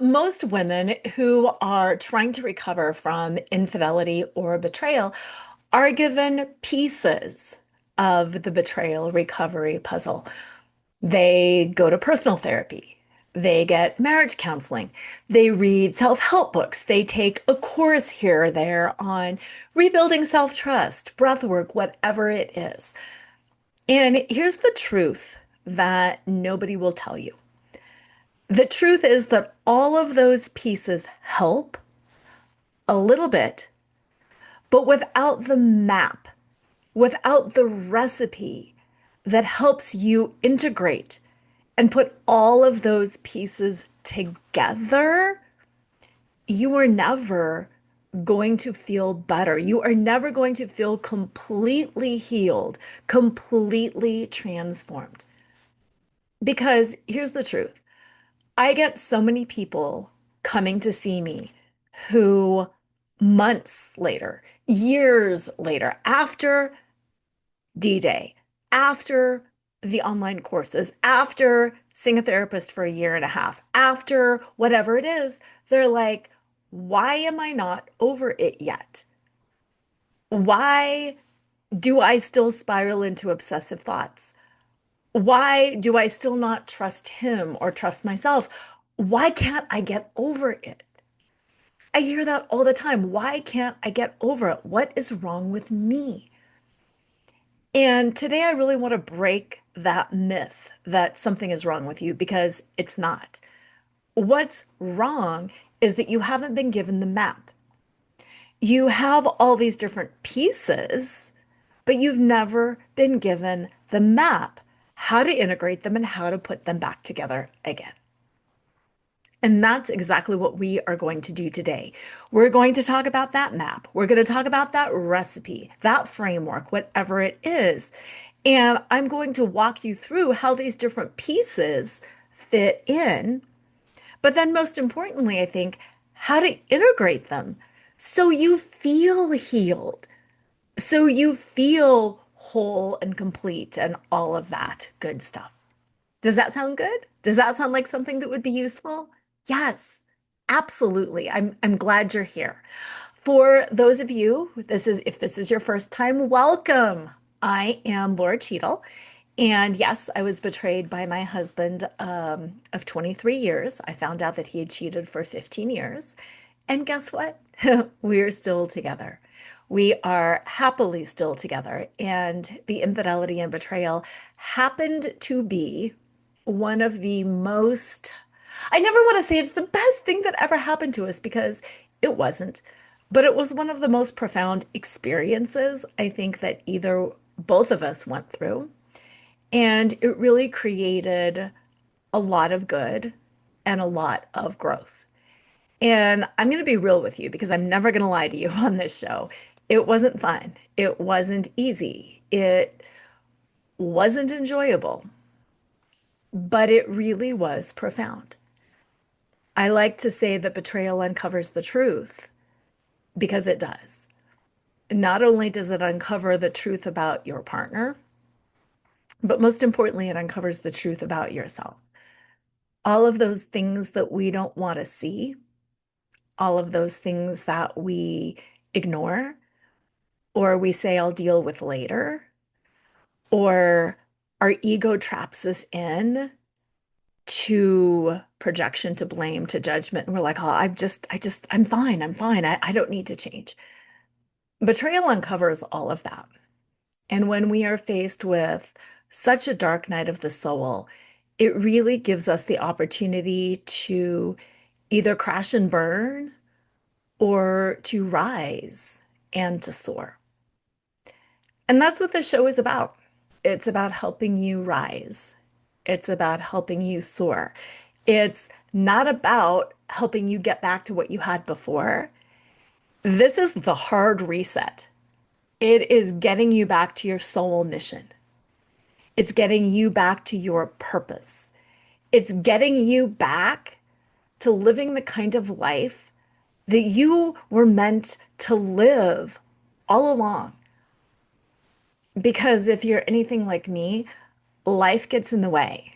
Most women who are trying to recover from infidelity or betrayal are given pieces of the betrayal recovery puzzle. They go to personal therapy. They get marriage counseling. They read self-help books. They take a course here or there on rebuilding self-trust, breath work, whatever it is. And here's the truth that nobody will tell you. The truth is that all of those pieces help a little bit, but without the map, without the recipe that helps you integrate and put all of those pieces together, you are never going to feel better. You are never going to feel completely healed, completely transformed. Because here's the truth. I get so many people coming to see me who months later, years later, after D-Day, after the online courses, after seeing a therapist for a year and a half, after whatever it is, they're like, why am I not over it yet? Why do I still spiral into obsessive thoughts? Why do I still not trust him or trust myself? Why can't I get over it? I hear that all the time. Why can't I get over it? What is wrong with me? And today I really want to break that myth that something is wrong with you because it's not. What's wrong is that you haven't been given the map. You have all these different pieces, but you've never been given the map, how to integrate them and how to put them back together again. And that's exactly what we are going to do today. We're going to talk about that map. We're going to talk about that recipe, that framework, whatever it is. And I'm going to walk you through how these different pieces fit in. But then, most importantly, I think how to integrate them so you feel healed, so you feel whole and complete, and all of that good stuff. Does that sound good? Does that sound like something that would be useful? Yes, absolutely. I'm glad you're here. For those of you, if this is your first time, welcome. I am Lora Cheadle. And yes, I was betrayed by my husband of 23 years. I found out that he had cheated for 15 years. And guess what? We're still together. We are happily still together. And the infidelity and betrayal happened to be one of the most, I never want to say it's the best thing that ever happened to us because it wasn't, but it was one of the most profound experiences I think that either both of us went through. And it really created a lot of good and a lot of growth. And I'm going to be real with you because I'm never going to lie to you on this show. It wasn't fun. It wasn't easy. It wasn't enjoyable, but it really was profound. I like to say that betrayal uncovers the truth because it does. Not only does it uncover the truth about your partner, but most importantly, it uncovers the truth about yourself. All of those things that we don't want to see, all of those things that we ignore, or we say, I'll deal with later, or our ego traps us in to projection, to blame, to judgment. And we're like, oh, I'm fine. I'm fine. I don't need to change. Betrayal uncovers all of that. And when we are faced with such a dark night of the soul, it really gives us the opportunity to either crash and burn or to rise and to soar. And that's what the show is about. It's about helping you rise. It's about helping you soar. It's not about helping you get back to what you had before. This is the hard reset. It is getting you back to your soul mission. It's getting you back to your purpose. It's getting you back to living the kind of life that you were meant to live all along. Because if you're anything like me, life gets in the way.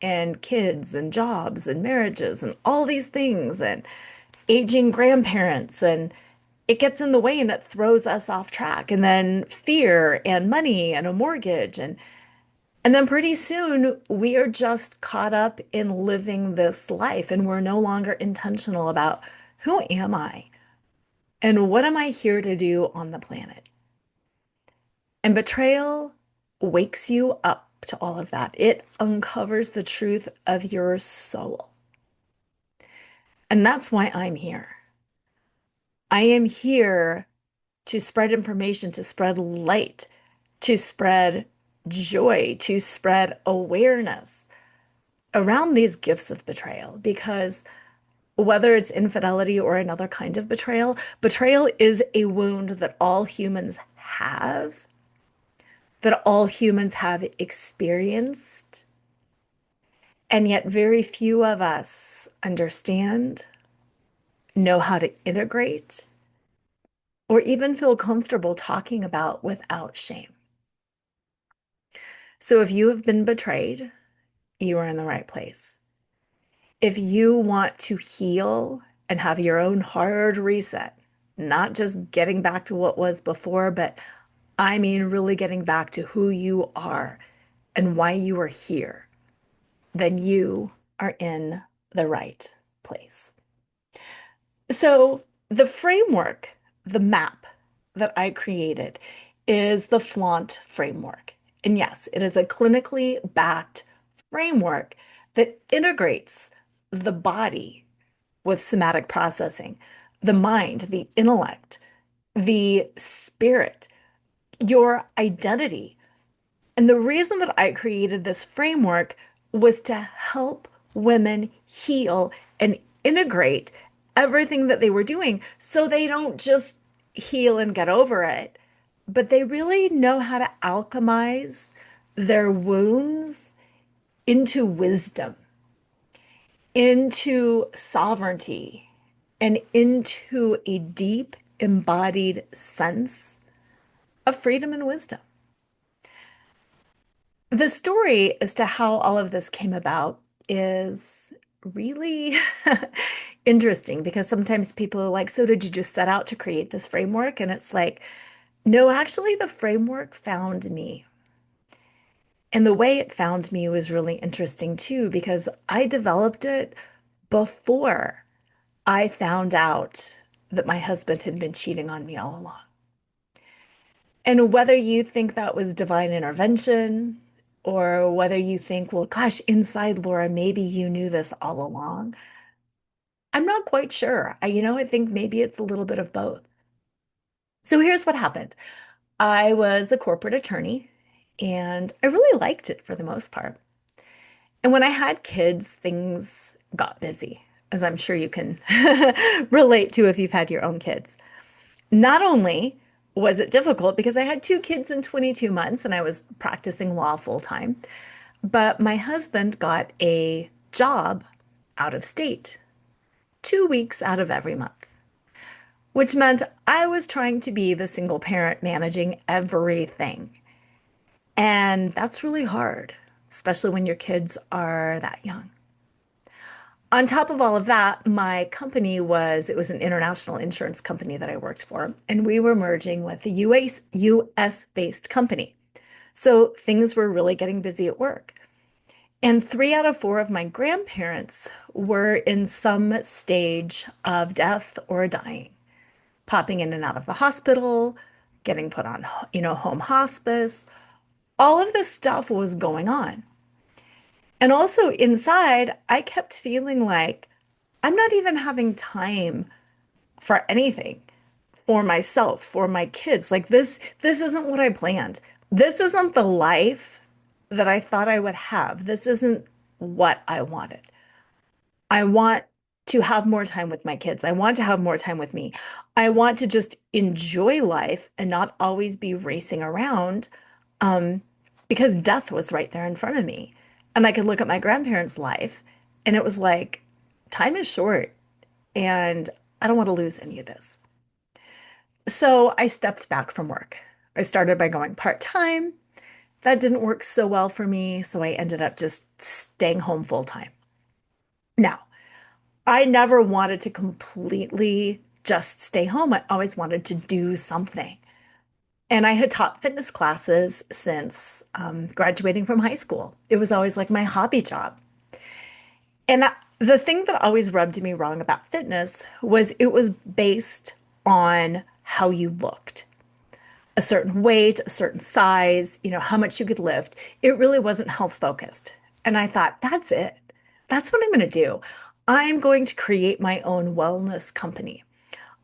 and kids and jobs and marriages and all these things and aging grandparents, and it gets in the way and it throws us off track. And then fear and money and a mortgage, and then pretty soon we are just caught up in living this life, and we're no longer intentional about who am I and what am I here to do on the planet. And betrayal wakes you up to all of that. It uncovers the truth of your soul. And that's why I'm here. I am here to spread information, to spread light, to spread joy, to spread awareness around these gifts of betrayal. Because whether it's infidelity or another kind of betrayal, betrayal is a wound that all humans have, that all humans have experienced. And yet, very few of us understand, know how to integrate, or even feel comfortable talking about without shame. So, if you have been betrayed, you are in the right place. If you want to heal and have your own hard reset, not just getting back to what was before, but I mean, really getting back to who you are and why you are here, then you are in the right place. So, the framework, the map that I created is the flaunt framework. And yes, it is a clinically backed framework that integrates the body with somatic processing, the mind, the intellect, the spirit, your identity. And the reason that I created this framework was to help women heal and integrate everything that they were doing so they don't just heal and get over it, but they really know how to alchemize their wounds into wisdom, into sovereignty, and into a deep embodied sense of freedom and wisdom. The story as to how all of this came about is really interesting because sometimes people are like, so did you just set out to create this framework? And it's like, no, actually, the framework found me. And the way it found me was really interesting too, because I developed it before I found out that my husband had been cheating on me all along. And whether you think that was divine intervention, or whether you think, well, gosh, inside Laura, maybe you knew this all along. I'm not quite sure. I think maybe it's a little bit of both. So here's what happened. I was a corporate attorney and I really liked it for the most part. And when I had kids, things got busy, as I'm sure you can relate to if you've had your own kids. Not only was it difficult because I had two kids in 22 months and I was practicing law full time, but my husband got a job out of state, 2 weeks out of every month, which meant I was trying to be the single parent managing everything. And that's really hard, especially when your kids are that young. On top of all of that, my company it was an international insurance company that I worked for, and we were merging with a US based company. So things were really getting busy at work. And 3 out of 4 of my grandparents were in some stage of death or dying, popping in and out of the hospital, getting put on, home hospice. All of this stuff was going on. And also inside, I kept feeling like I'm not even having time for anything, for myself, for my kids. Like this isn't what I planned. This isn't the life that I thought I would have. This isn't what I wanted. I want to have more time with my kids. I want to have more time with me. I want to just enjoy life and not always be racing around, um, because death was right there in front of me. And I could look at my grandparents' life and it was like, time is short and I don't want to lose any of this. So I stepped back from work. I started by going part-time, That didn't work so well for me, so I ended up just staying home full time. Now, I never wanted to completely just stay home. I always wanted to do something. And I had taught fitness classes since graduating from high school. It was always like my hobby job. And the thing that always rubbed me wrong about fitness was it was based on how you looked. A certain weight, a certain size, how much you could lift. It really wasn't health focused. And I thought, that's it. That's what I'm going to do. I'm going to create my own wellness company.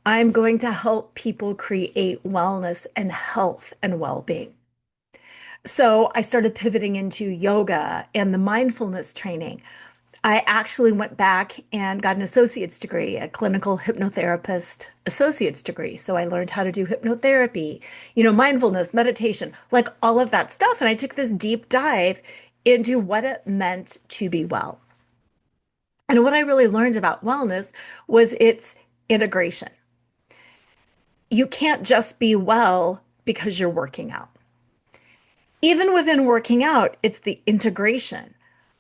I'm going to help people create wellness and health and well-being. So I started pivoting into yoga and the mindfulness training. I actually went back and got an associate's degree, a clinical hypnotherapist associate's degree. So I learned how to do hypnotherapy, mindfulness, meditation, like all of that stuff. And I took this deep dive into what it meant to be well. And what I really learned about wellness was its integration. You can't just be well because you're working out. Even within working out, it's the integration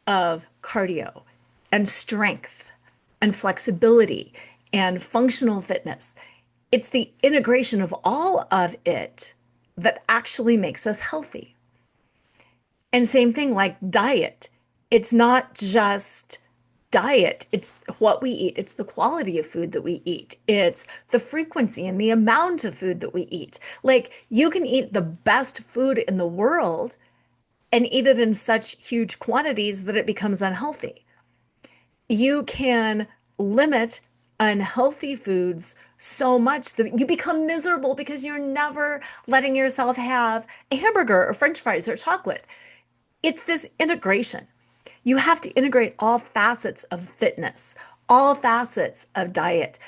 of cardio and strength and flexibility and functional fitness. It's the integration of all of it that actually makes us healthy. And same thing like diet. It's not just diet, it's what we eat, it's the quality of food that we eat, it's the frequency and the amount of food that we eat. Like you can eat the best food in the world and eat it in such huge quantities that it becomes unhealthy. You can limit unhealthy foods so much that you become miserable because you're never letting yourself have a hamburger or french fries or chocolate. It's this integration. You have to integrate all facets of fitness, all facets of diet.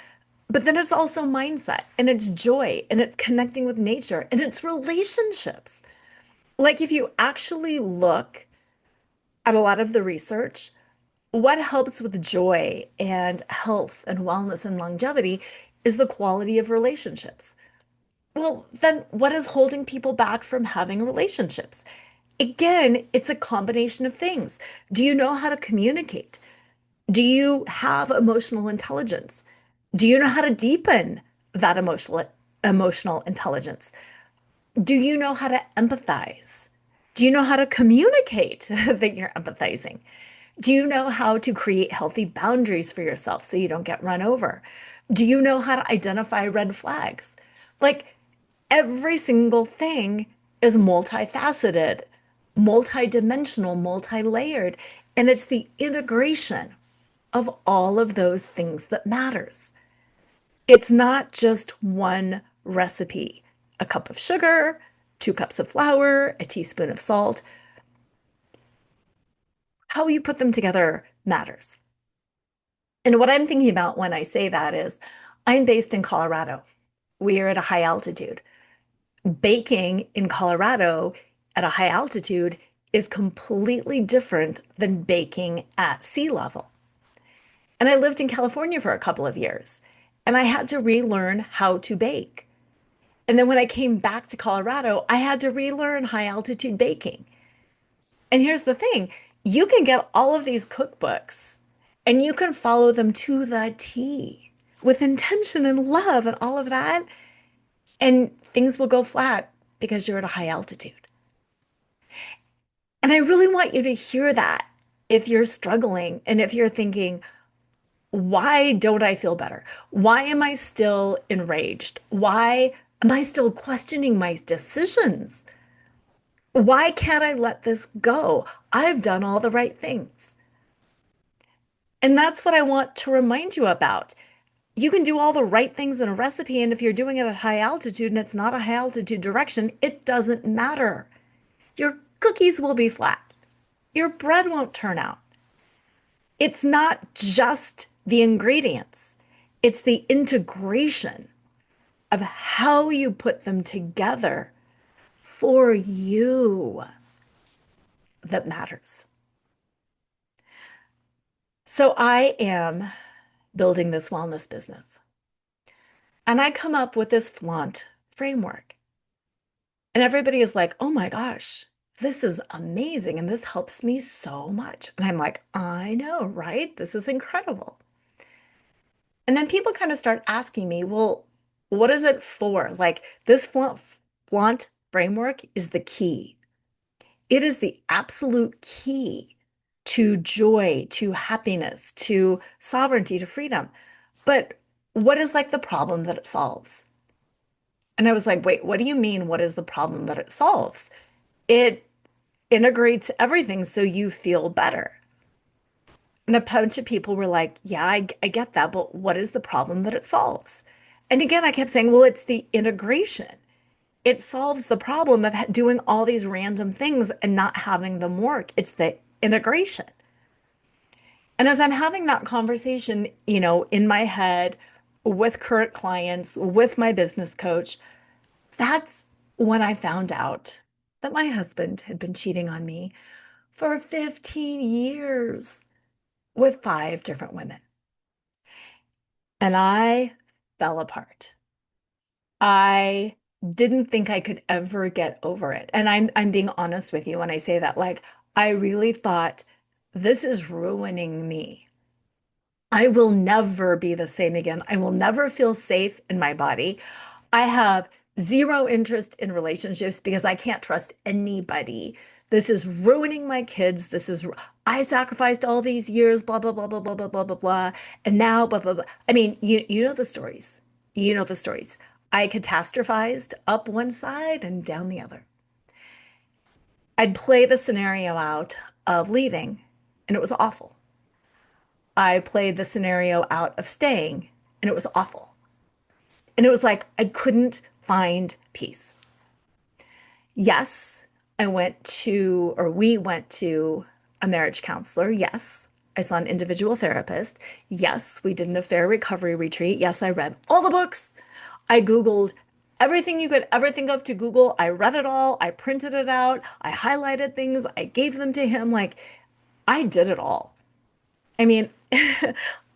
But then it's also mindset and it's joy and it's connecting with nature and it's relationships. Like if you actually look at a lot of the research, what helps with joy and health and wellness and longevity is the quality of relationships. Well, then what is holding people back from having relationships? Again, it's a combination of things. Do you know how to communicate? Do you have emotional intelligence? Do you know how to deepen that emotional intelligence? Do you know how to empathize? Do you know how to communicate that you're empathizing? Do you know how to create healthy boundaries for yourself so you don't get run over? Do you know how to identify red flags? Like every single thing is multifaceted, multidimensional, multi-layered, and it's the integration of all of those things that matters. It's not just one recipe, a cup of sugar, 2 cups of flour, a teaspoon of salt. How you put them together matters. And what I'm thinking about when I say that is I'm based in Colorado. We are at a high altitude. Baking in Colorado at a high altitude is completely different than baking at sea level. And I lived in California for a couple of years and I had to relearn how to bake. And then when I came back to Colorado, I had to relearn high altitude baking. And here's the thing, you can get all of these cookbooks and you can follow them to the T with intention and love and all of that. And things will go flat because you're at a high altitude. And I really want you to hear that if you're struggling and if you're thinking, why don't I feel better? Why am I still enraged? Why am I still questioning my decisions? Why can't I let this go? I've done all the right things. And that's what I want to remind you about. You can do all the right things in a recipe, and if you're doing it at high altitude and it's not a high altitude direction, it doesn't matter. Your cookies will be flat. Your bread won't turn out. It's not just the ingredients, it's the integration of how you put them together for you that matters. So I am building this wellness business. And I come up with this flaunt framework. And everybody is like, oh my gosh, this is amazing and this helps me so much. And I'm like, I know, right? This is incredible. And then people kind of start asking me, well, what is it for? Like this flaunt framework is the key. It is the absolute key to joy, to happiness, to sovereignty, to freedom. But what is like the problem that it solves? And I was like, wait, what do you mean? What is the problem that it solves? It integrates everything so you feel better. And a bunch of people were like, yeah, I get that, but what is the problem that it solves? And again, I kept saying, well, it's the integration. It solves the problem of doing all these random things and not having them work. It's the integration. And as I'm having that conversation, in my head with current clients, with my business coach, that's when I found out that my husband had been cheating on me for 15 years with 5 different women. And I fell apart. I didn't think I could ever get over it. And I'm being honest with you when I say that. Like, I really thought this is ruining me. I will never be the same again. I will never feel safe in my body. I have zero interest in relationships because I can't trust anybody. This is ruining my kids. I sacrificed all these years, blah, blah, blah, blah, blah, blah, blah, blah, blah. And now, blah, blah, blah. I mean, you know the stories. You know the stories. I catastrophized up one side and down the other. I'd play the scenario out of leaving, and it was awful. I played the scenario out of staying, and it was awful. And it was like I couldn't find peace. Yes, we went to a marriage counselor. Yes, I saw an individual therapist. Yes, we did an affair recovery retreat. Yes, I read all the books. I Googled everything you could ever think of to Google. I read it all. I printed it out. I highlighted things. I gave them to him. Like, I did it all. I mean,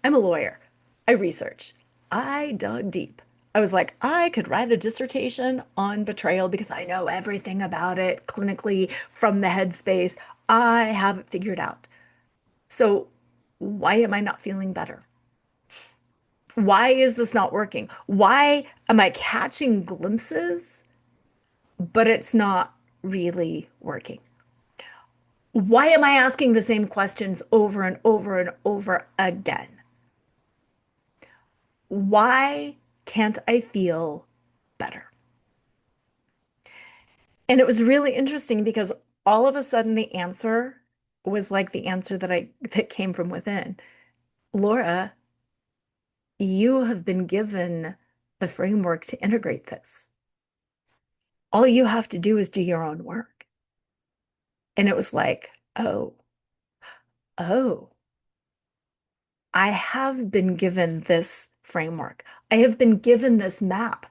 I'm a lawyer. I research. I dug deep. I was like, I could write a dissertation on betrayal because I know everything about it clinically from the headspace. I have it figured out. So why am I not feeling better? Why is this not working? Why am I catching glimpses, but it's not really working? Why am I asking the same questions over and over and over again? Why can't I feel better? And it was really interesting because all of a sudden the answer was like the answer that came from within. Lora, you have been given the framework to integrate this. All you have to do is do your own work. And it was like, oh, I have been given this framework. I have been given this map.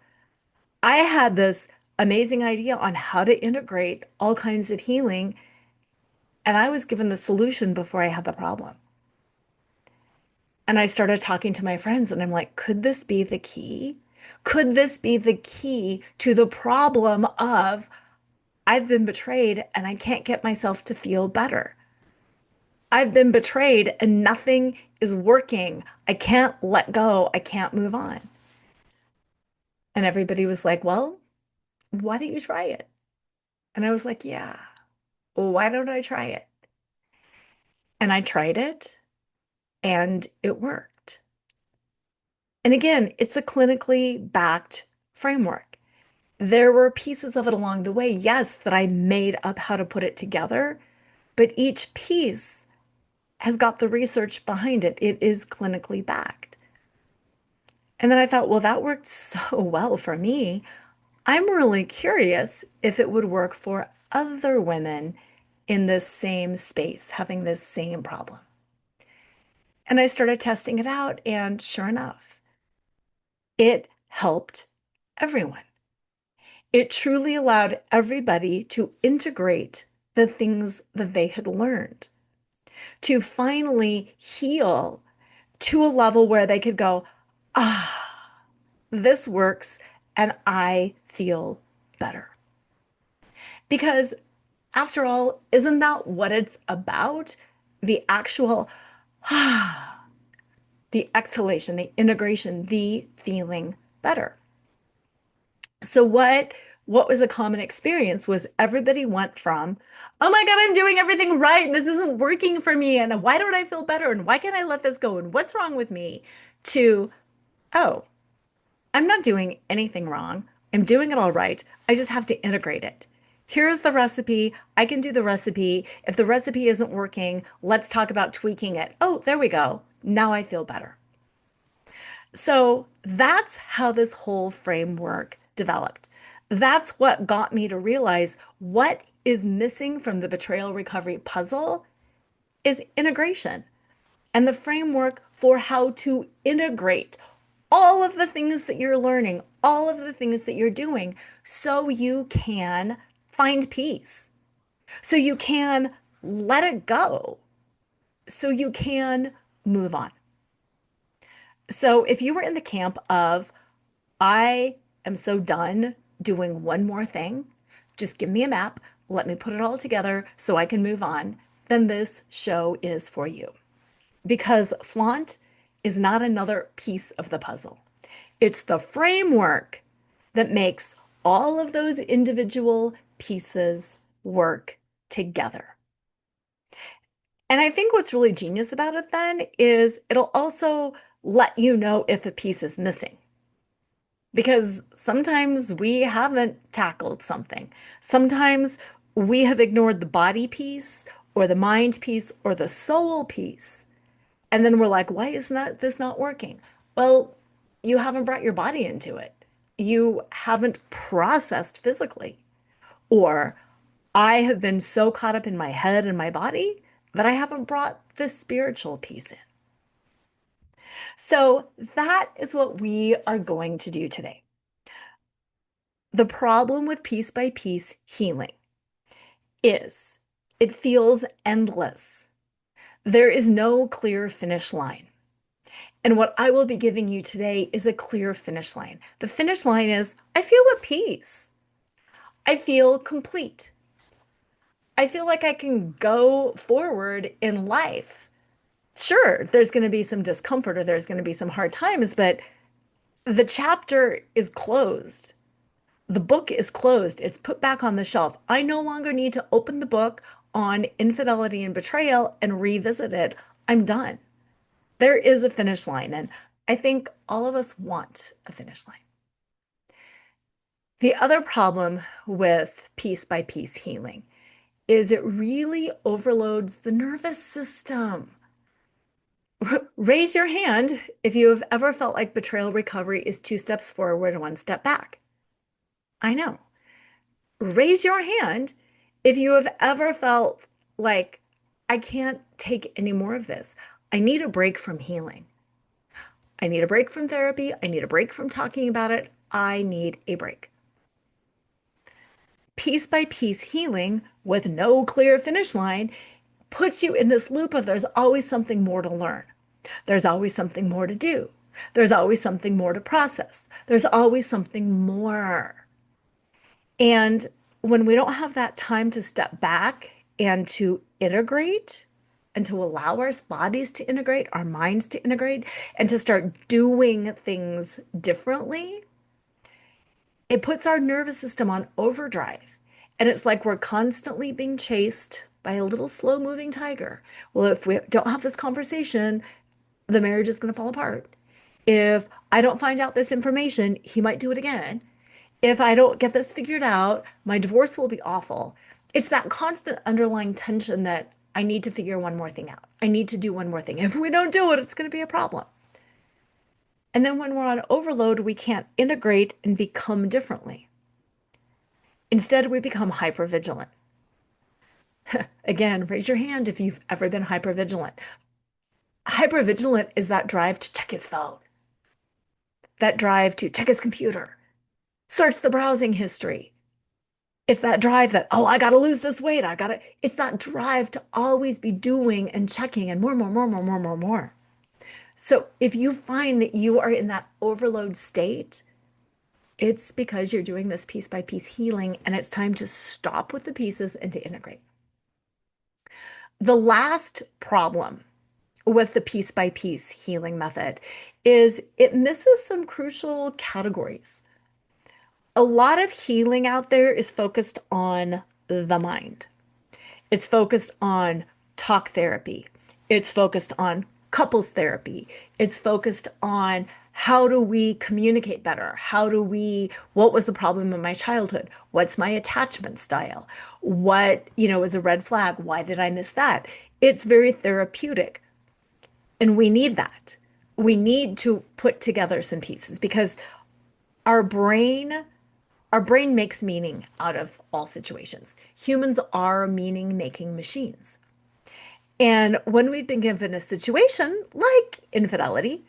I had this amazing idea on how to integrate all kinds of healing, and I was given the solution before I had the problem. And I started talking to my friends, and I'm like, could this be the key? Could this be the key to the problem of I've been betrayed and I can't get myself to feel better? I've been betrayed and nothing is working. I can't let go. I can't move on. And everybody was like, well, why don't you try it? And I was like, yeah, well, why don't I try it? And I tried it and it worked. And again, it's a clinically backed framework. There were pieces of it along the way, yes, that I made up how to put it together, but each piece has got the research behind it. It is clinically backed. And then I thought, well, that worked so well for me. I'm really curious if it would work for other women in this same space, having this same problem. And I started testing it out, and sure enough, it helped everyone. It truly allowed everybody to integrate the things that they had learned, to finally heal to a level where they could go, ah, this works, and I feel better. Because After all, isn't that what it's about? The actual, the exhalation, the integration, the feeling better. So what was a common experience was everybody went from, oh my God, I'm doing everything right and this isn't working for me and why don't I feel better and why can't I let this go and what's wrong with me? To, oh, I'm not doing anything wrong. I'm doing it all right. I just have to integrate it. Here's the recipe. I can do the recipe. If the recipe isn't working, let's talk about tweaking it. Oh, there we go. Now I feel better. So that's how this whole framework developed. That's what got me to realize what is missing from the betrayal recovery puzzle is integration and the framework for how to integrate all of the things that you're learning, all of the things that you're doing, so you can find peace, so you can let it go, so you can move on. So if you were in the camp of, I am so done doing one more thing, just give me a map, let me put it all together so I can move on, then this show is for you. Because flaunt is not another piece of the puzzle. It's the framework that makes all of those individual pieces work together. And I think what's really genius about it then is it'll also let you know if a piece is missing. Because sometimes we haven't tackled something. Sometimes we have ignored the body piece or the mind piece or the soul piece. And then we're like, why is this not working? Well, you haven't brought your body into it. You haven't processed physically. Or I have been so caught up in my head and my body that I haven't brought the spiritual piece in. So that is what we are going to do today. The problem with piece by piece healing is it feels endless. There is no clear finish line. And what I will be giving you today is a clear finish line. The finish line is I feel at peace. I feel complete. I feel like I can go forward in life. Sure, there's going to be some discomfort or there's going to be some hard times, but the chapter is closed. The book is closed. It's put back on the shelf. I no longer need to open the book on infidelity and betrayal and revisit it. I'm done. There is a finish line, and I think all of us want a finish line. The other problem with piece by piece healing is it really overloads the nervous system. Raise your hand if you have ever felt like betrayal recovery is 2 steps forward and 1 step back. I know. Raise your hand if you have ever felt like, I can't take any more of this. I need a break from healing. I need a break from therapy. I need a break from talking about it. I need a break. Piece by piece healing with no clear finish line puts you in this loop of there's always something more to learn. There's always something more to do. There's always something more to process. There's always something more. And when we don't have that time to step back and to integrate and to allow our bodies to integrate, our minds to integrate, and to start doing things differently, it puts our nervous system on overdrive. And it's like we're constantly being chased by a little slow moving tiger. Well, if we don't have this conversation, the marriage is going to fall apart. If I don't find out this information, he might do it again. If I don't get this figured out, my divorce will be awful. It's that constant underlying tension that I need to figure one more thing out. I need to do one more thing. If we don't do it, it's going to be a problem. And then when we're on overload, we can't integrate and become differently. Instead, we become hypervigilant. Again, raise your hand if you've ever been hypervigilant. Hypervigilant is that drive to check his phone, that drive to check his computer, search the browsing history. It's that drive that, oh, I got to lose this weight. It's that drive to always be doing and checking and more. So if you find that you are in that overload state, It's because you're doing this piece by piece healing, and it's time to stop with the pieces and to integrate. The last problem with the piece by piece healing method is it misses some crucial categories. A lot of healing out there is focused on the mind. It's focused on talk therapy. It's focused on couples therapy. It's focused on how do we communicate better? What was the problem in my childhood? What's my attachment style? What, is a red flag? Why did I miss that? It's very therapeutic. And we need that. We need to put together some pieces because our brain our brain makes meaning out of all situations. Humans are meaning making machines. And when we've been given a situation like infidelity,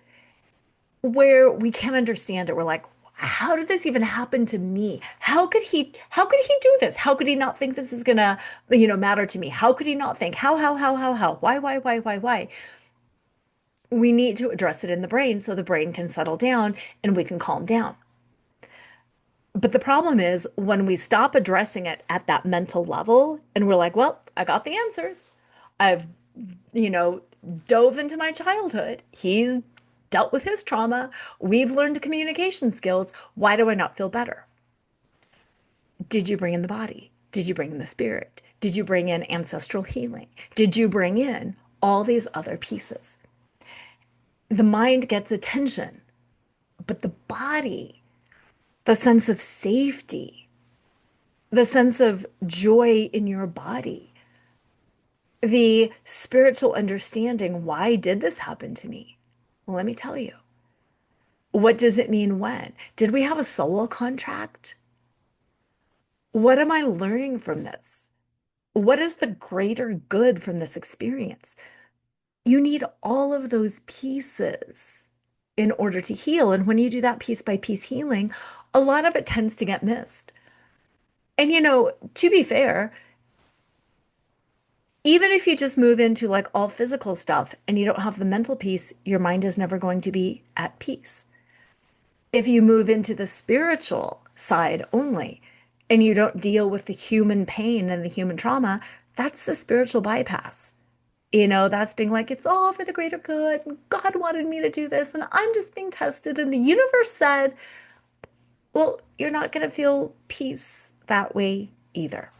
where we can't understand it, we're like, how did this even happen to me? How could he do this? How could he not think this is gonna, matter to me? How could he not think? How? Why? We need to address it in the brain so the brain can settle down and we can calm down. But the problem is when we stop addressing it at that mental level and we're like, well, I got the answers. I've, you know, dove into my childhood. He's dealt with his trauma. We've learned communication skills. Why do I not feel better? Did you bring in the body? Did you bring in the spirit? Did you bring in ancestral healing? Did you bring in all these other pieces? The mind gets attention, but the body, the sense of safety, the sense of joy in your body, the spiritual understanding, why did this happen to me? Well, let me tell you. What does it mean when? Did we have a soul contract? What am I learning from this? What is the greater good from this experience? You need all of those pieces in order to heal. And when you do that piece by piece healing, a lot of it tends to get missed. And to be fair, even if you just move into like all physical stuff and you don't have the mental piece, your mind is never going to be at peace. If you move into the spiritual side only and you don't deal with the human pain and the human trauma, that's the spiritual bypass. That's being like, it's all for the greater good. And God wanted me to do this, and I'm just being tested. And the universe said, well, you're not going to feel peace that way either.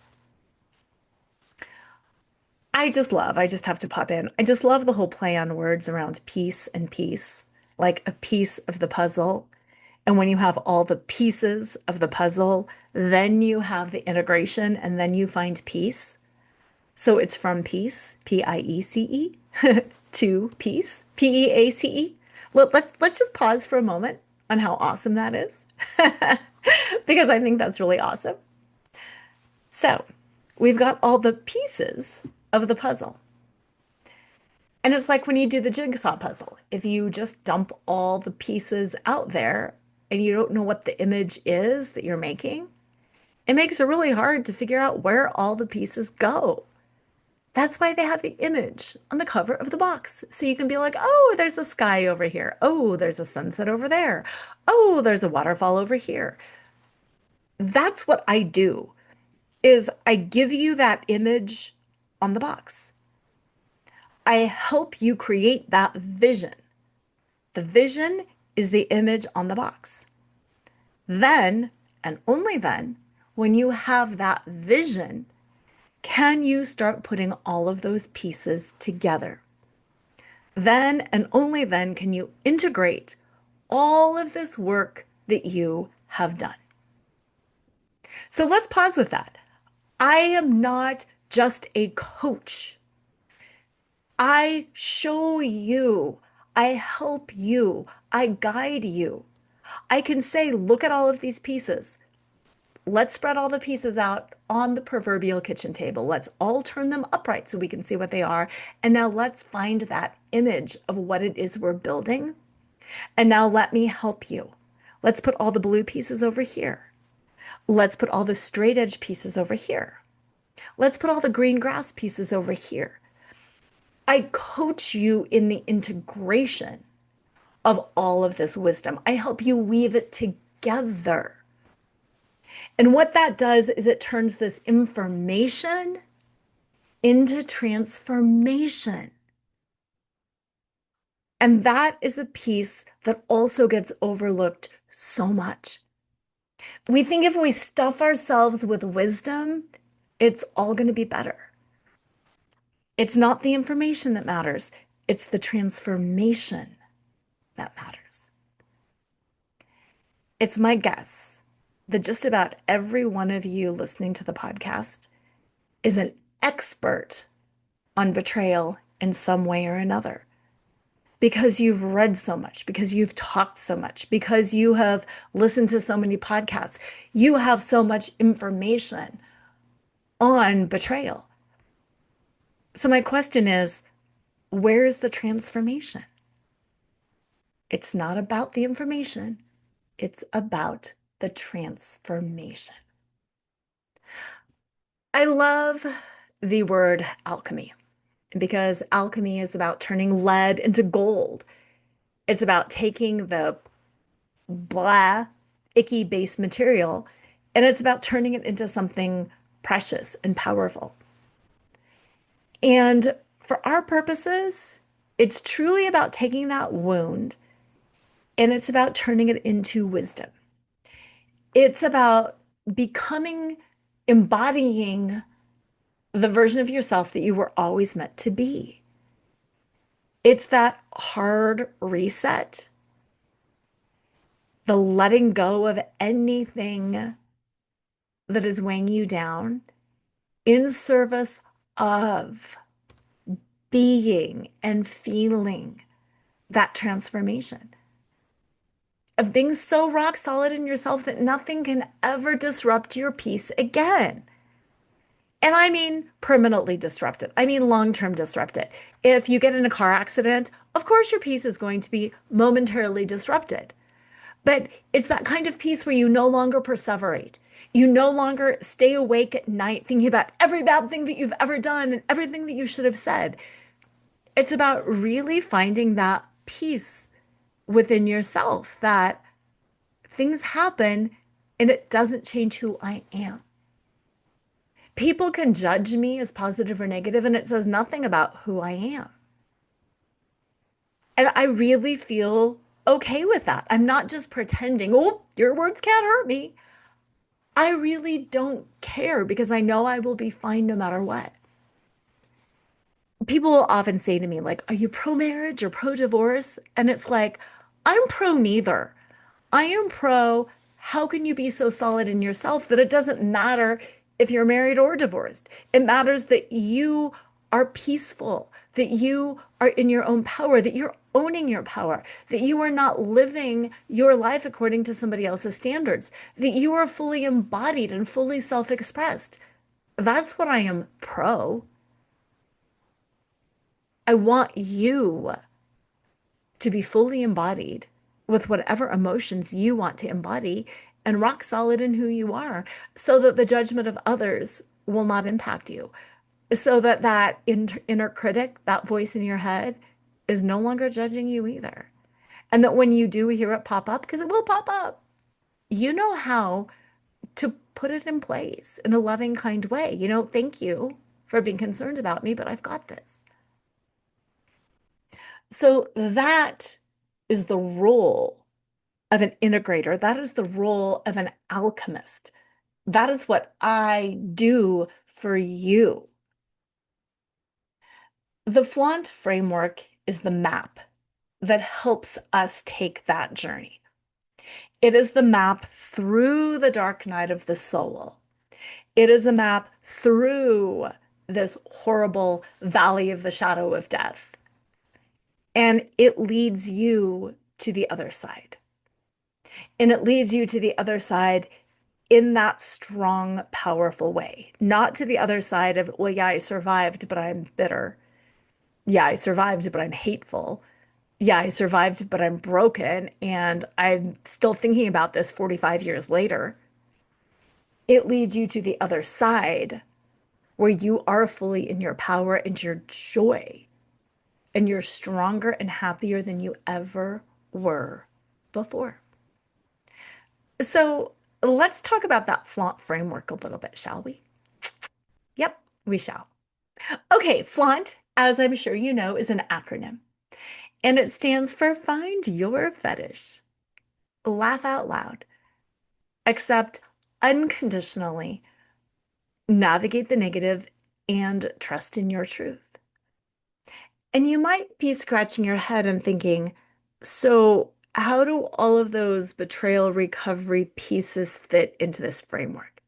I just have to pop in. I just love the whole play on words around peace and peace, like a piece of the puzzle. And when you have all the pieces of the puzzle, then you have the integration and then you find peace. So it's from peace, Piece, to peace, Peace. Let's just pause for a moment on how awesome that is, because I think that's really awesome. So we've got all the pieces of the puzzle. And it's like when you do the jigsaw puzzle, if you just dump all the pieces out there and you don't know what the image is that you're making, it makes it really hard to figure out where all the pieces go. That's why they have the image on the cover of the box. So you can be like, oh, there's a sky over here. Oh, there's a sunset over there. Oh, there's a waterfall over here. That's what I do, is I give you that image on the box. I help you create that vision. The vision is the image on the box. Then, and only then, when you have that vision, can you start putting all of those pieces together? Then and only then can you integrate all of this work that you have done. So let's pause with that. I am not just a coach. I show you, I help you, I guide you. I can say, look at all of these pieces. Let's spread all the pieces out on the proverbial kitchen table. Let's all turn them upright so we can see what they are. And now let's find that image of what it is we're building. And now let me help you. Let's put all the blue pieces over here. Let's put all the straight edge pieces over here. Let's put all the green grass pieces over here. I coach you in the integration of all of this wisdom. I help you weave it together together. And what that does is it turns this information into transformation. And that is a piece that also gets overlooked so much. We think if we stuff ourselves with wisdom, it's all going to be better. It's not the information that matters, it's the transformation that matters. It's my guess that just about every one of you listening to the podcast is an expert on betrayal in some way or another. Because you've read so much, because you've talked so much, because you have listened to so many podcasts, you have so much information on betrayal. So, my question is, where is the transformation? It's not about the information, it's about the transformation. I love the word alchemy because alchemy is about turning lead into gold. It's about taking the blah, icky base material, and it's about turning it into something precious and powerful. And for our purposes, it's truly about taking that wound and it's about turning it into wisdom. It's about becoming, embodying the version of yourself that you were always meant to be. It's that hard reset, the letting go of anything that is weighing you down in service of being and feeling that transformation, of being so rock solid in yourself that nothing can ever disrupt your peace again. And I mean permanently disrupt it. I mean long-term disrupt it. If you get in a car accident, of course your peace is going to be momentarily disrupted. But it's that kind of peace where you no longer perseverate. You no longer stay awake at night thinking about every bad thing that you've ever done and everything that you should have said. It's about really finding that peace within yourself that things happen and it doesn't change who I am. People can judge me as positive or negative, and it says nothing about who I am. And I really feel okay with that. I'm not just pretending, oh, your words can't hurt me. I really don't care because I know I will be fine no matter what. People will often say to me, like, are you pro-marriage or pro-divorce? And it's like, I'm pro neither. I am pro, how can you be so solid in yourself that it doesn't matter if you're married or divorced? It matters that you are peaceful, that you are in your own power, that you're owning your power, that you are not living your life according to somebody else's standards, that you are fully embodied and fully self-expressed. That's what I am pro. I want you to be fully embodied with whatever emotions you want to embody and rock solid in who you are so that the judgment of others will not impact you. So that that inner critic, that voice in your head is no longer judging you either. And that when you do hear it pop up, because it will pop up, you know how to put it in place in a loving, kind way. You know, thank you for being concerned about me, but I've got this. So that is the role of an integrator. That is the role of an alchemist. That is what I do for you. The Flaunt framework is the map that helps us take that journey. It is the map through the dark night of the soul. It is a map through this horrible valley of the shadow of death. And it leads you to the other side. And it leads you to the other side in that strong, powerful way. Not to the other side of, well, yeah, I survived, but I'm bitter. Yeah, I survived, but I'm hateful. Yeah, I survived, but I'm broken. And I'm still thinking about this 45 years later. It leads you to the other side where you are fully in your power and your joy. And you're stronger and happier than you ever were before. So let's talk about that flaunt framework a little bit, shall we? Yep, we shall. Okay, flaunt, as I'm sure you know, is an acronym, and it stands for Find Your Fetish. Laugh out loud, accept unconditionally, navigate the negative, and trust in your truth. And you might be scratching your head and thinking, so how do all of those betrayal recovery pieces fit into this framework?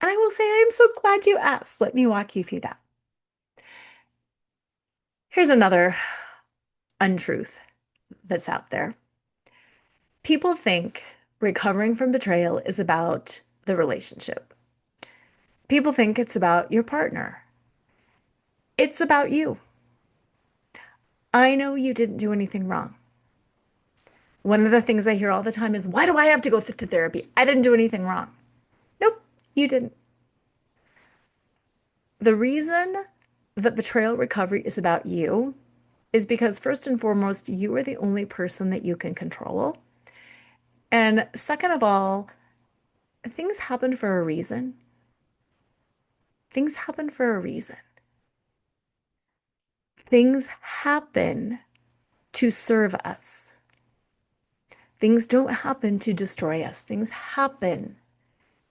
And I will say, I am so glad you asked. Let me walk you through that. Here's another untruth that's out there. People think recovering from betrayal is about the relationship. People think it's about your partner. It's about you. I know you didn't do anything wrong. One of the things I hear all the time is, why do I have to go to therapy? I didn't do anything wrong. Nope, you didn't. The reason that betrayal recovery is about you is because, first and foremost, you are the only person that you can control. And second of all, things happen for a reason. Things happen for a reason. Things happen to serve us. Things don't happen to destroy us. Things happen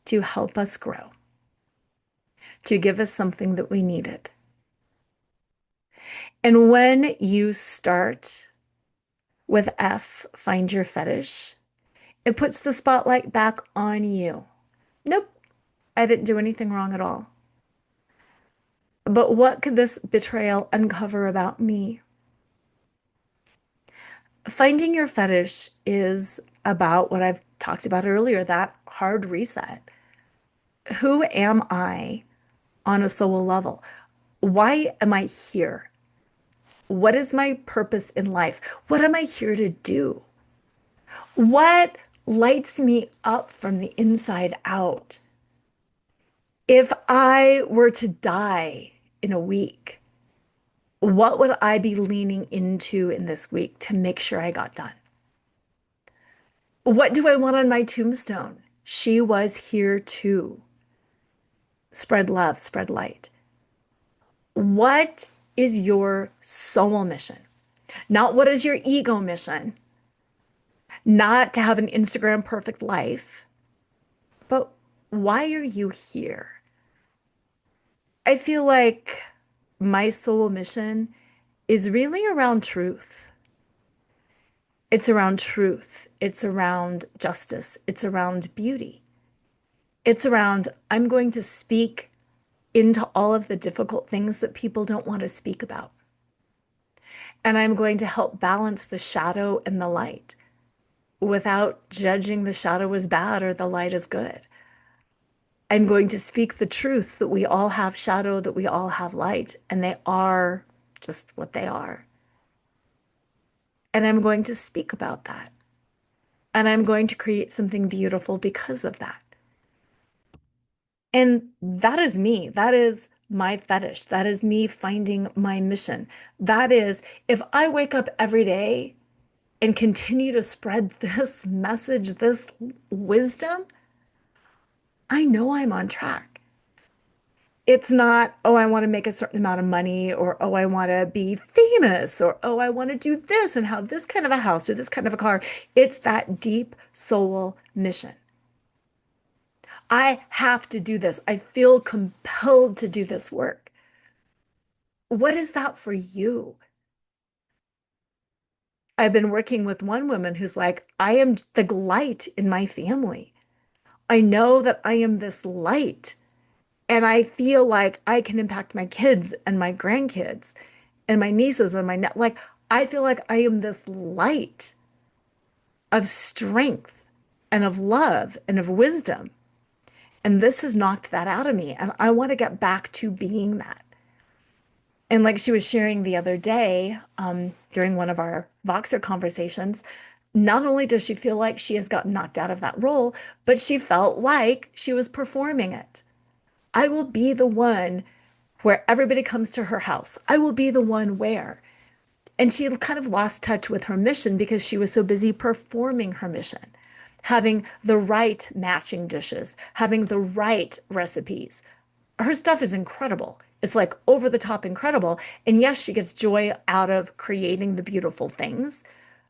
to help us grow, to give us something that we needed. And when you start with F, find your fetish, it puts the spotlight back on you. Nope, I didn't do anything wrong at all. But what could this betrayal uncover about me? Finding your fetish is about what I've talked about earlier, that hard reset. Who am I on a soul level? Why am I here? What is my purpose in life? What am I here to do? What lights me up from the inside out? If I were to die in a week, what would I be leaning into in this week to make sure I got done? What do I want on my tombstone? She was here to spread love, spread light. What is your soul mission? Not what is your ego mission, not to have an Instagram perfect life, but why are you here? I feel like my soul mission is really around truth. It's around truth. It's around justice. It's around beauty. It's around, I'm going to speak into all of the difficult things that people don't want to speak about. And I'm going to help balance the shadow and the light without judging the shadow as bad or the light as good. I'm going to speak the truth that we all have shadow, that we all have light, and they are just what they are. And I'm going to speak about that. And I'm going to create something beautiful because of that. And that is me. That is my fetish. That is me finding my mission. That is, if I wake up every day and continue to spread this message, this wisdom, I know I'm on track. It's not, oh, I want to make a certain amount of money, or oh, I want to be famous, or oh, I want to do this and have this kind of a house or this kind of a car. It's that deep soul mission. I have to do this. I feel compelled to do this work. What is that for you? I've been working with one woman who's like, I am the light in my family. I know that I am this light, and I feel like I can impact my kids and my grandkids and my nieces and like I feel like I am this light of strength and of love and of wisdom. And this has knocked that out of me. And I want to get back to being that. And like she was sharing the other day, during one of our Voxer conversations, not only does she feel like she has gotten knocked out of that role, but she felt like she was performing it. I will be the one where everybody comes to her house. I will be the one where. And she kind of lost touch with her mission because she was so busy performing her mission. having the right matching dishes, having the right recipes. Her stuff is incredible. It's like over the top incredible. And yes, she gets joy out of creating the beautiful things.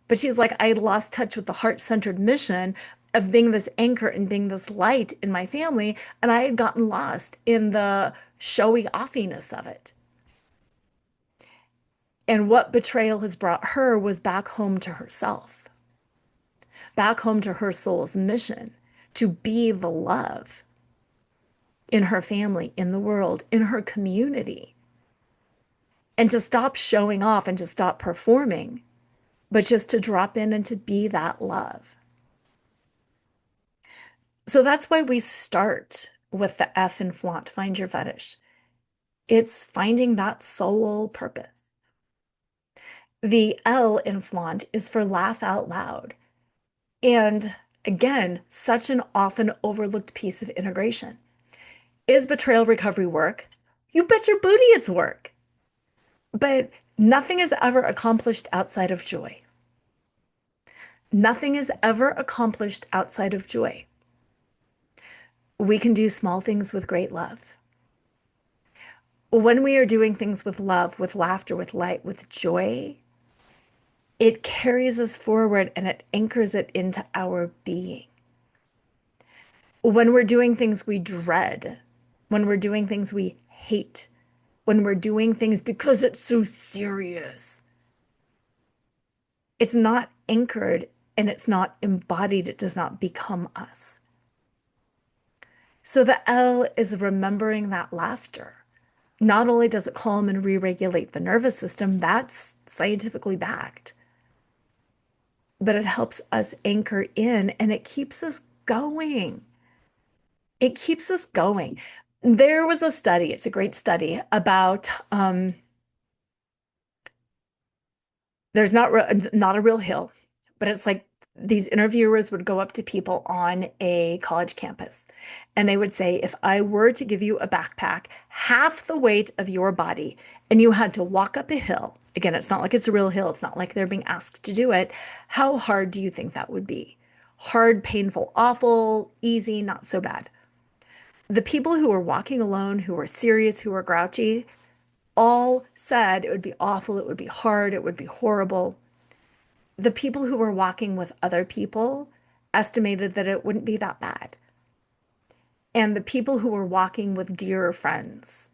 But she's like, I lost touch with the heart-centered mission of being this anchor and being this light in my family. And I had gotten lost in the showy offiness of it. And what betrayal has brought her was back home to herself, back home to her soul's mission to be the love in her family, in the world, in her community, and to stop showing off and to stop performing, but just to drop in and to be that love. So that's why we start with the F in flaunt, find your fetish. It's finding that soul purpose. The L in flaunt is for laugh out loud. And again, such an often overlooked piece of integration. Is betrayal recovery work? You bet your booty it's work. But nothing is ever accomplished outside of joy. Nothing is ever accomplished outside of joy. We can do small things with great love. When we are doing things with love, with laughter, with light, with joy, it carries us forward and it anchors it into our being. When we're doing things we dread, when we're doing things we hate, when we're doing things because it's so serious, it's not anchored and it's not embodied. It does not become us. So the L is remembering that laughter. Not only does it calm and re-regulate the nervous system, that's scientifically backed, but it helps us anchor in and it keeps us going. It keeps us going. There was a study, it's a great study about there's not a real hill, but it's like these interviewers would go up to people on a college campus and they would say, if I were to give you a backpack half the weight of your body and you had to walk up a hill, again, it's not like it's a real hill, it's not like they're being asked to do it, how hard do you think that would be? Hard, painful, awful, easy, not so bad. The people who were walking alone, who were serious, who were grouchy, all said it would be awful, it would be hard, it would be horrible. The people who were walking with other people estimated that it wouldn't be that bad. And the people who were walking with dearer friends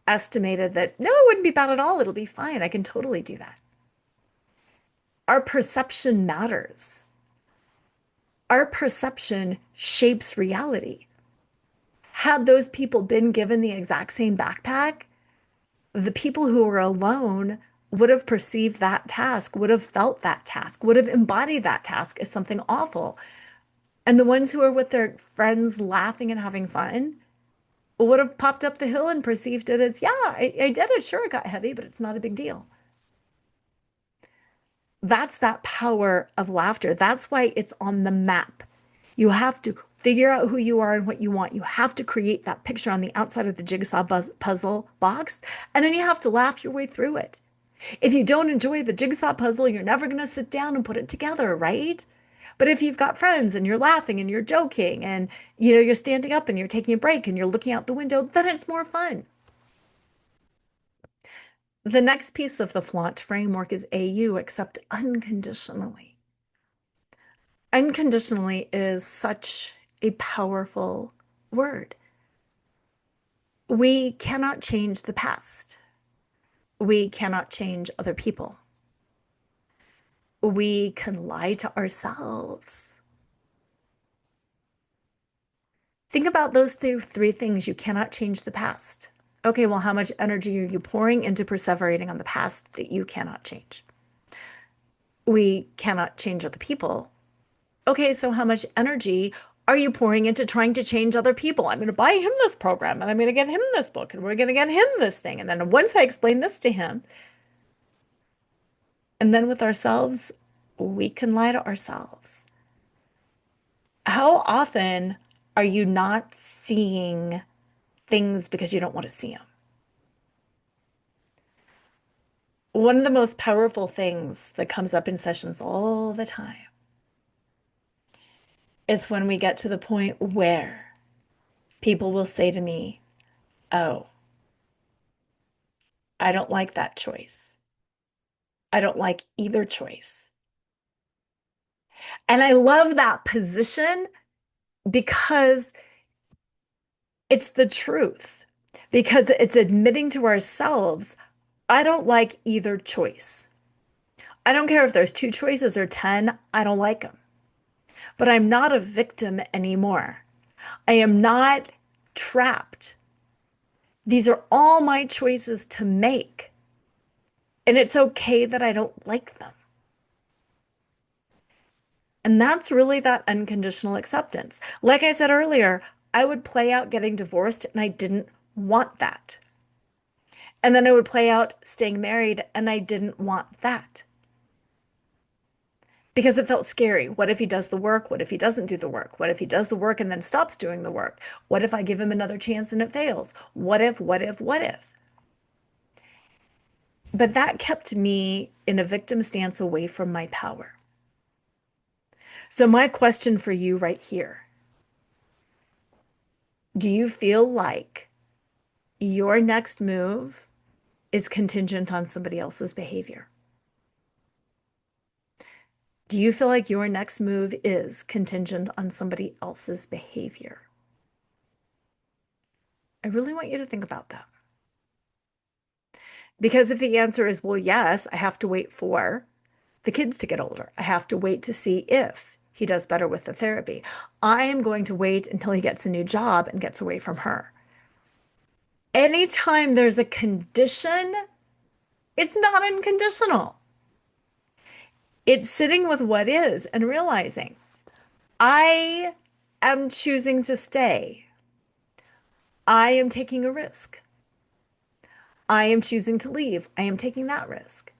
estimated that no, it wouldn't be bad at all. It'll be fine. I can totally do that. Our perception matters. Our perception shapes reality. Had those people been given the exact same backpack, the people who were alone would have perceived that task, would have felt that task, would have embodied that task as something awful. And the ones who are with their friends laughing and having fun would have popped up the hill and perceived it as, yeah, I did it. Sure, it got heavy, but it's not a big deal. That's that power of laughter. That's why it's on the map. You have to figure out who you are and what you want. You have to create that picture on the outside of the jigsaw puzzle box, and then you have to laugh your way through it. If you don't enjoy the jigsaw puzzle, you're never going to sit down and put it together, right? But if you've got friends and you're laughing and you're joking and you're standing up and you're taking a break and you're looking out the window, then it's more fun. The next piece of the flaunt framework is AU, accept unconditionally. Unconditionally is such a powerful word. We cannot change the past. We cannot change other people. We can lie to ourselves. Think about those three things. You cannot change the past. Okay, well, how much energy are you pouring into perseverating on the past that you cannot change? We cannot change other people. Okay, so how much energy are you pouring into trying to change other people? I'm going to buy him this program and I'm going to get him this book and we're going to get him this thing. And then once I explain this to him, and then with ourselves, we can lie to ourselves. How often are you not seeing things because you don't want to see them? One of the most powerful things that comes up in sessions all the time is when we get to the point where people will say to me, "Oh, I don't like that choice. I don't like either choice." And I love that position because it's the truth, because it's admitting to ourselves, I don't like either choice. I don't care if there's two choices or 10, I don't like them. But I'm not a victim anymore. I am not trapped. These are all my choices to make. And it's okay that I don't like them. And that's really that unconditional acceptance. Like I said earlier, I would play out getting divorced and I didn't want that. And then I would play out staying married and I didn't want that because it felt scary. What if he does the work? What if he doesn't do the work? What if he does the work and then stops doing the work? What if I give him another chance and it fails? What if, what if, what if? But that kept me in a victim stance away from my power. So, my question for you right here, do you feel like your next move is contingent on somebody else's behavior? Do you feel like your next move is contingent on somebody else's behavior? I really want you to think about that. Because if the answer is, well, yes, I have to wait for the kids to get older. I have to wait to see if he does better with the therapy. I am going to wait until he gets a new job and gets away from her. Anytime there's a condition, it's not unconditional. It's sitting with what is and realizing I am choosing to stay. I am taking a risk. I am choosing to leave. I am taking that risk.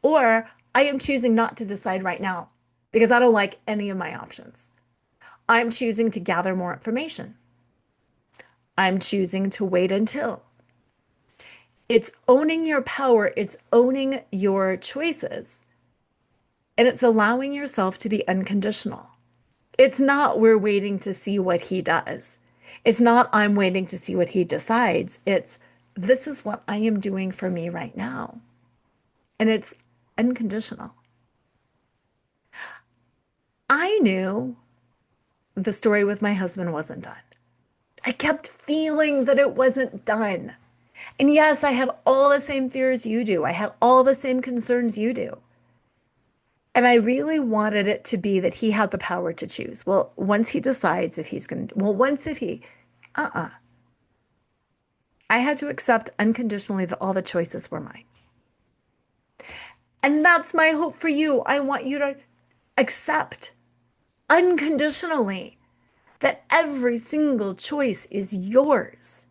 Or I am choosing not to decide right now because I don't like any of my options. I'm choosing to gather more information. I'm choosing to wait until. It's owning your power, it's owning your choices, and it's allowing yourself to be unconditional. It's not we're waiting to see what he does. It's not I'm waiting to see what he decides. It's this is what I am doing for me right now. And it's unconditional. I knew the story with my husband wasn't done. I kept feeling that it wasn't done. And yes, I have all the same fears you do. I have all the same concerns you do. And I really wanted it to be that he had the power to choose. Well, once he decides if he's going to, well, once if he, uh-uh. I had to accept unconditionally that all the choices were mine. And that's my hope for you. I want you to accept unconditionally that every single choice is yours.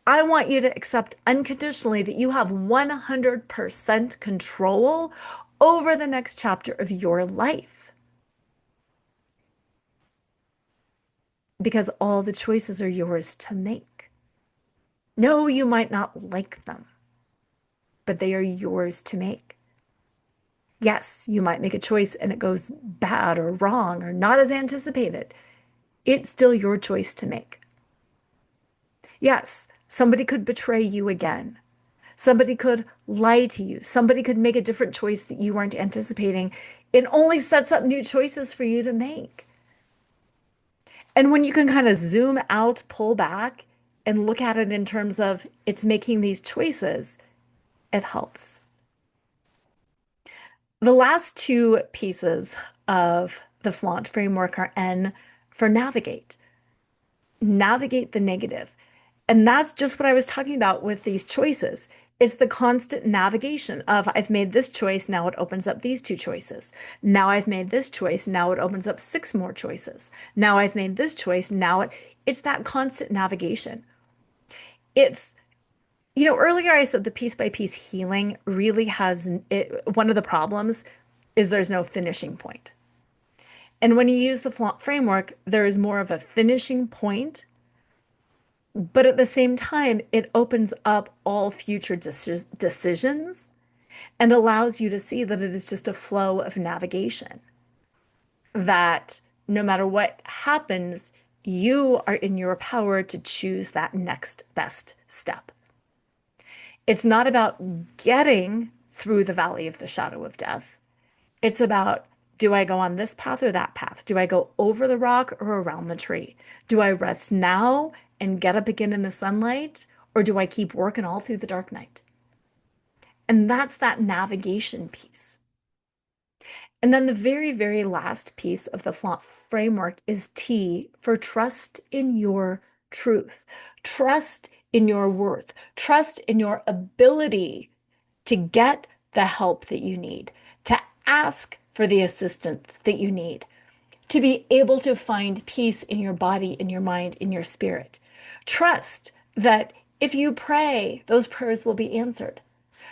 I want you to accept unconditionally that you have 100% control over the next chapter of your life because all the choices are yours to make. No, you might not like them, but they are yours to make. Yes, you might make a choice and it goes bad or wrong or not as anticipated. It's still your choice to make. Yes, somebody could betray you again. Somebody could lie to you. Somebody could make a different choice that you weren't anticipating. It only sets up new choices for you to make. And when you can kind of zoom out, pull back, and look at it in terms of it's making these choices, it helps. The last two pieces of the flaunt framework are N for navigate. Navigate the negative. And that's just what I was talking about with these choices. It's the constant navigation of I've made this choice, now it opens up these two choices. Now I've made this choice, now it opens up six more choices. Now I've made this choice, it's that constant navigation. It's, earlier I said the piece by piece healing really one of the problems is there's no finishing point. And when you use the flaunt framework, there is more of a finishing point. But at the same time, it opens up all future decisions and allows you to see that it is just a flow of navigation. That no matter what happens, you are in your power to choose that next best step. It's not about getting through the valley of the shadow of death. It's about, do I go on this path or that path? Do I go over the rock or around the tree? Do I rest now and get up again in the sunlight? Or do I keep working all through the dark night? And that's that navigation piece. And then the very, very last piece of the flaunt framework is T for trust in your truth, trust in your worth, trust in your ability to get the help that you need, to ask for the assistance that you need, to be able to find peace in your body, in your mind, in your spirit. Trust that if you pray, those prayers will be answered.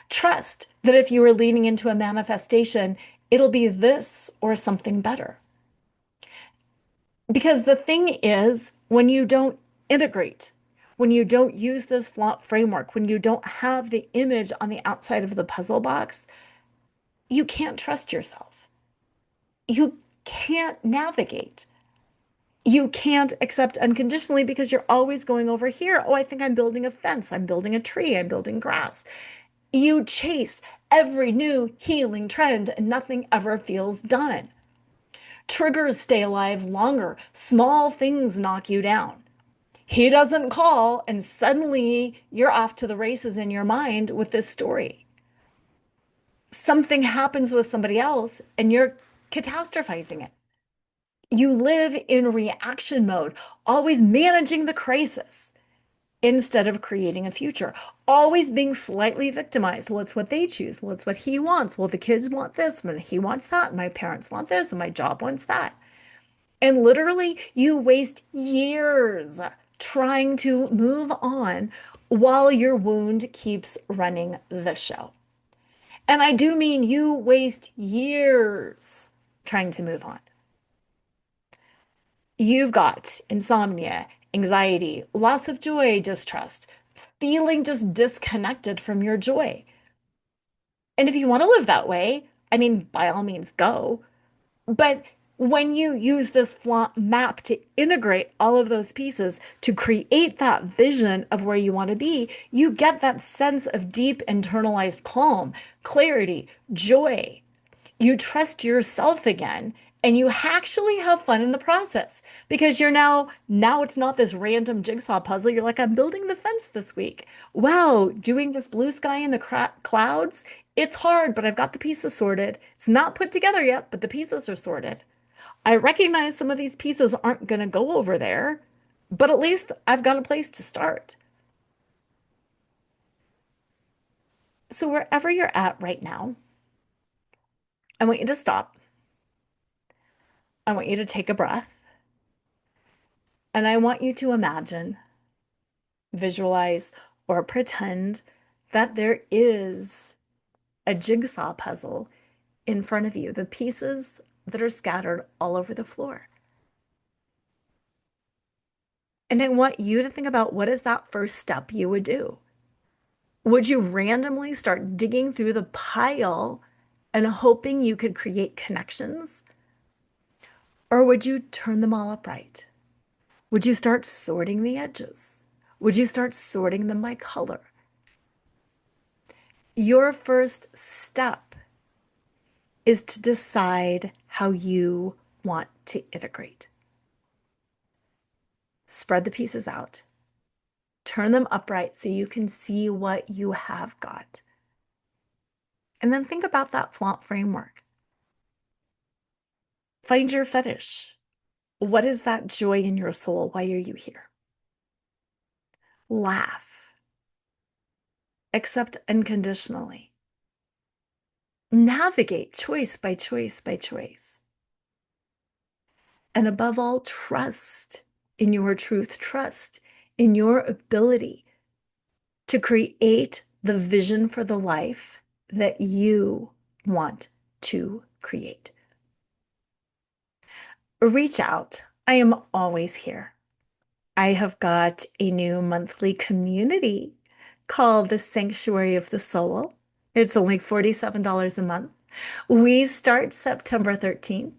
Trust that if you are leaning into a manifestation, it'll be this or something better. Because the thing is, when you don't integrate, when you don't use this flaunt framework, when you don't have the image on the outside of the puzzle box, you can't trust yourself. You can't navigate. You can't accept unconditionally because you're always going over here. Oh, I think I'm building a fence. I'm building a tree. I'm building grass. You chase every new healing trend and nothing ever feels done. Triggers stay alive longer. Small things knock you down. He doesn't call, and suddenly you're off to the races in your mind with this story. Something happens with somebody else, and you're catastrophizing it. You live in reaction mode, always managing the crisis instead of creating a future, always being slightly victimized. Well, it's what they choose. Well, it's what he wants. Well, the kids want this, and he wants that, and my parents want this, and my job wants that. And literally, you waste years trying to move on while your wound keeps running the show. And I do mean you waste years trying to move on. You've got insomnia, anxiety, loss of joy, distrust, feeling just disconnected from your joy. And if you want to live that way, I mean, by all means, go. But when you use this flaunt map to integrate all of those pieces to create that vision of where you want to be, you get that sense of deep internalized calm, clarity, joy. You trust yourself again, and you actually have fun in the process because you're now it's not this random jigsaw puzzle. You're like, I'm building the fence this week. Wow, doing this blue sky in the clouds. It's hard, but I've got the pieces sorted. It's not put together yet, but the pieces are sorted. I recognize some of these pieces aren't going to go over there, but at least I've got a place to start. So wherever you're at right now, I want you to stop. I want you to take a breath. And I want you to imagine, visualize, or pretend that there is a jigsaw puzzle in front of you, the pieces that are scattered all over the floor. And I want you to think about, what is that first step you would do? Would you randomly start digging through the pile and hoping you could create connections? Or would you turn them all upright? Would you start sorting the edges? Would you start sorting them by color? Your first step is to decide how you want to integrate. Spread the pieces out. Turn them upright so you can see what you have got. And then think about that flaunt framework. Find your fetish. What is that joy in your soul? Why are you here? Laugh. Accept unconditionally. Navigate choice by choice by choice. And above all, trust in your truth, trust in your ability to create the vision for the life that you want to create. Reach out. I am always here. I have got a new monthly community called the Sanctuary of the Soul. It's only $47 a month. We start September 13th.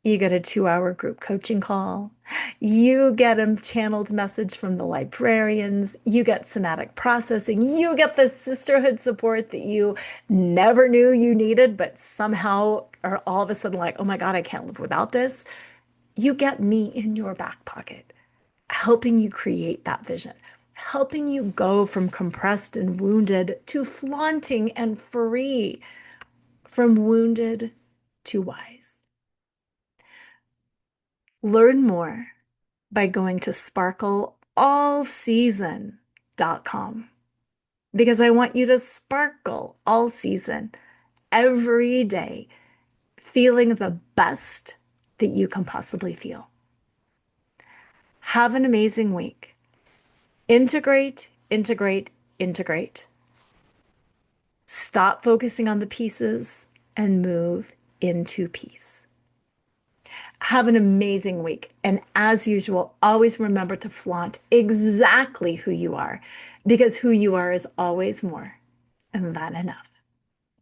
You get a 2 hour group coaching call. You get a channeled message from the librarians. You get somatic processing. You get the sisterhood support that you never knew you needed, but somehow are all of a sudden like, oh my God, I can't live without this. You get me in your back pocket, helping you create that vision, helping you go from compressed and wounded to flaunting and free, from wounded to wise. Learn more by going to sparkleallseason.com because I want you to sparkle all season, every day, feeling the best that you can possibly feel. Have an amazing week. Integrate, integrate, integrate. Stop focusing on the pieces and move into peace. Have an amazing week. And as usual, always remember to flaunt exactly who you are because who you are is always more than enough.